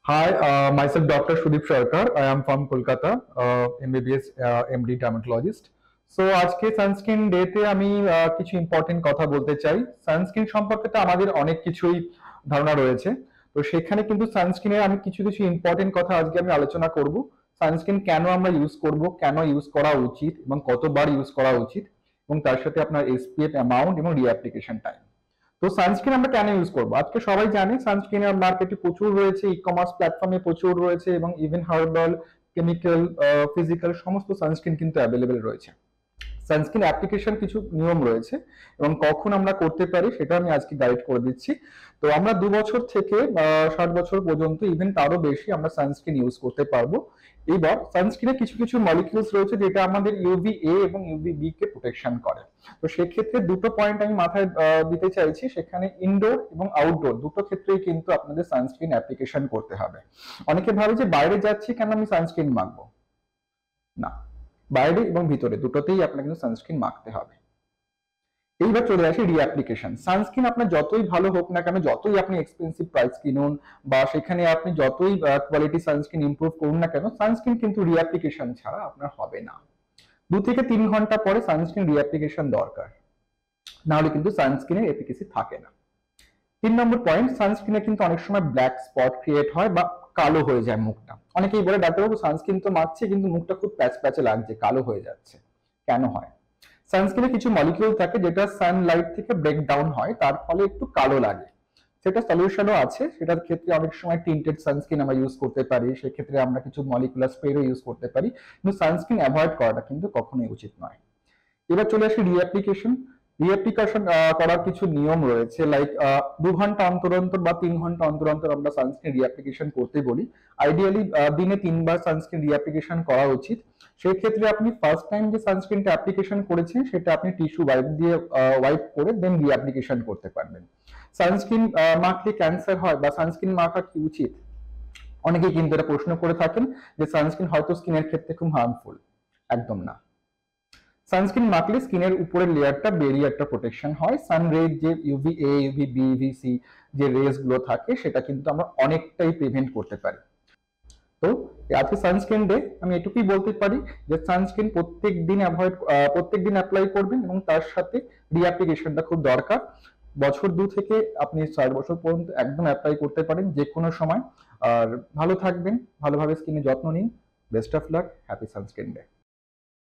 Hi, myself Dr. Sudip Sharkar. I am from Kolkata, MBBS MD dermatologist. So আজকে sunscreen ডেতে আমি কিছু important কথা বলতে চাই। সানস্ক্রিন সম্পর্কে তো আমাদের অনেক কিছুই ধারণা রয়েছে। তো সেখানে কিন্তু সানস্ক্রিনের আমি কিছু কিছু ইম্পর্টেন্ট কথা আজকে আমি আলোচনা করব। সানস্ক্রিন কেন আমরা ইউজ করব, কেন ইউজ করা উচিত এবং কতবার ইউজ করা উচিত, এবং তার সাথে আপনার এসপিএফ অ্যামাউন্ট এবং রিঅ্যাপ্লিকেশন টাইম। তো সানস্ক্রিন আমরা কেন ইউজ করবো? আজকে সবাই জানে সানস্ক্রিনের মার্কেটে প্রচুর রয়েছে, ই কমার্স প্ল্যাটফর্মে প্রচুর রয়েছে, এবং ইভেন হার্বাল, কেমিক্যাল, ফিজিক্যাল সমস্ত সানস্ক্রিন কিন্তু অ্যাভেলেবেল রয়েছে। সানস্ক্রিন অ্যাপ্লিকেশন কিছু নিয়ম রয়েছে এবং কখন আমরা করতে পারি সেটা আমি আজকে গাইড করে দিচ্ছি। তো আমরা 2 বছর থেকে 60 বছর পর্যন্ত, ইভেন তারও বেশি আমরা সানস্ক্রিন ইউজ করতে পারবো। এবার সানস্ক্রিনে কিছু কিছু মলিকিউলস রয়েছে যেটা আমাদের ইউভি এ এবং ইউভি বি কে প্রোটেকশন করে। তো সেক্ষেত্রে দুটো পয়েন্ট আমি মাথায় দিতে চাইছি, সেখানে ইনডোর এবং আউটডোর দুটো ক্ষেত্রেই কিন্তু আপনাদের সানস্ক্রিন অ্যাপ্লিকেশন করতে হবে। অনেকে ভাবে যে বাইরে যাচ্ছি কেন আমি সানস্ক্রিন মাখবো, না, বাইরে এবং ভিতরে দুটোতেই আপনাকে কিন্তু সানস্ক্রিন মাখতে হবে। এইবার চলে আসি রিঅ্যাপ্লিকেশন। সানস্ক্রিন আপনার যতই ভালো হোক না কেন, যতই আপনি এক্সপেন্সিভ প্রাইস কিনুন বা সেখানে আপনি যতই কোয়ালিটি সানস্ক্রিন ইমপ্রুভ করুন না কেন, সানস্ক্রিন কিন্তু রিঅ্যাপ্লিকেশন ছাড়া আপনার হবে না। 2 থেকে 3 ঘন্টা পরে সানস্ক্রিন রিঅ্যাপ্লিকেশন দরকার, না হলে কিন্তু সানস্ক্রিনের এফিকেসি থাকে না। 3 নম্বর পয়েন্ট, সানস্ক্রিনে কিন্তু অনেক সময় ব্ল্যাক স্পট ক্রিয়েট হয় বা কালো হয়ে যায় মুখটা। অনেকেই বলে ডাক্তারবাবু সানস্ক্রিন তো মাখছে কিন্তু মুখটা খুব প্যাচ প্যাচে লাগছে, কালো হয়ে যাচ্ছে। কেন হয়? সানস্ক্রিনে কিছু মলিকিউল থাকে যেটা সানলাইট থেকে ব্রেক ডাউন হয়, তার ফলে একটু কালো লাগে। সেটা সলিউশনও আছে, সেটার ক্ষেত্রে অনেক সময় টিন্টেড সানস্ক্রিন আমরা ইউজ করতে পারি, সেক্ষেত্রে আমরা কিছু মলিকুলার স্প্রেও ইউজ করতে পারি, কিন্তু সানস্ক্রিন অ্যাভয়েড করাটা কিন্তু কখনোই উচিত নয়। এবার চলে আসি রিঅ্যাপ্লিকেশন। রিঅ্যাপ্লিকেশন করার কিছু নিয়ম রয়েছে, লাইক 2 ঘন্টা অন্তর অন্তর বা 3 ঘন্টা অন্তর অন্তর আমরা সানস্ক্রিন রিঅ্যাপ্লিকেশন করতে বলি। আইডিয়ালি দিনে 3 বার সানস্ক্রিন রিঅ্যাপ্লিকেশন করা উচিত। সেই ক্ষেত্রে আপনি ফার্স্ট টাইম যে সানস্ক্রিনটা অ্যাপ্লিকেশন করেছেন সেটা আপনি টিস্যু ওয়াইপ দিয়ে ওয়াইপ করে দেন রিঅ্যাপ্লিকেশন করতে পারবেন। সানস্ক্রিন মাখলে ক্যান্সার হয় বা সানস্ক্রিন মাখা কি উচিত? অনেকেই কিন্তু এটা প্রশ্ন করে থাকেন যে সানস্ক্রিন হয়তো স্কিনের ক্ষেত্রে খুব হার্মফুল। একদম না। সানস্ক্রিন মাখলে স্কিনের উপরের লেয়ারটা বেরিয়ে একটা প্রোটেকশন হয়। সানরেজ যে UV A, UV B, UV C যে রেজ গুলো থাকে সেটা কিন্তু আমরা অনেকটাই প্রিভেন্ট করতে পারি। তো আজকে সানস্ক্রিন ডে আমি এটুকুই বলতে পারি যে সানস্ক্রিন প্রত্যেক দিন অ্যাপ্লাই করবেন এবং তার সাথে রিঅ্যাপ্লিকেশনটা খুব দরকার। বছর 2 থেকে আপনি 4 বছর পর্যন্ত একদম অ্যাপ্লাই করতে পারেন যে কোনো সময়। আর ভালো থাকবেন, ভালোভাবে স্কিনের যত্ন নিন। Best of luck, happy sunscreen day.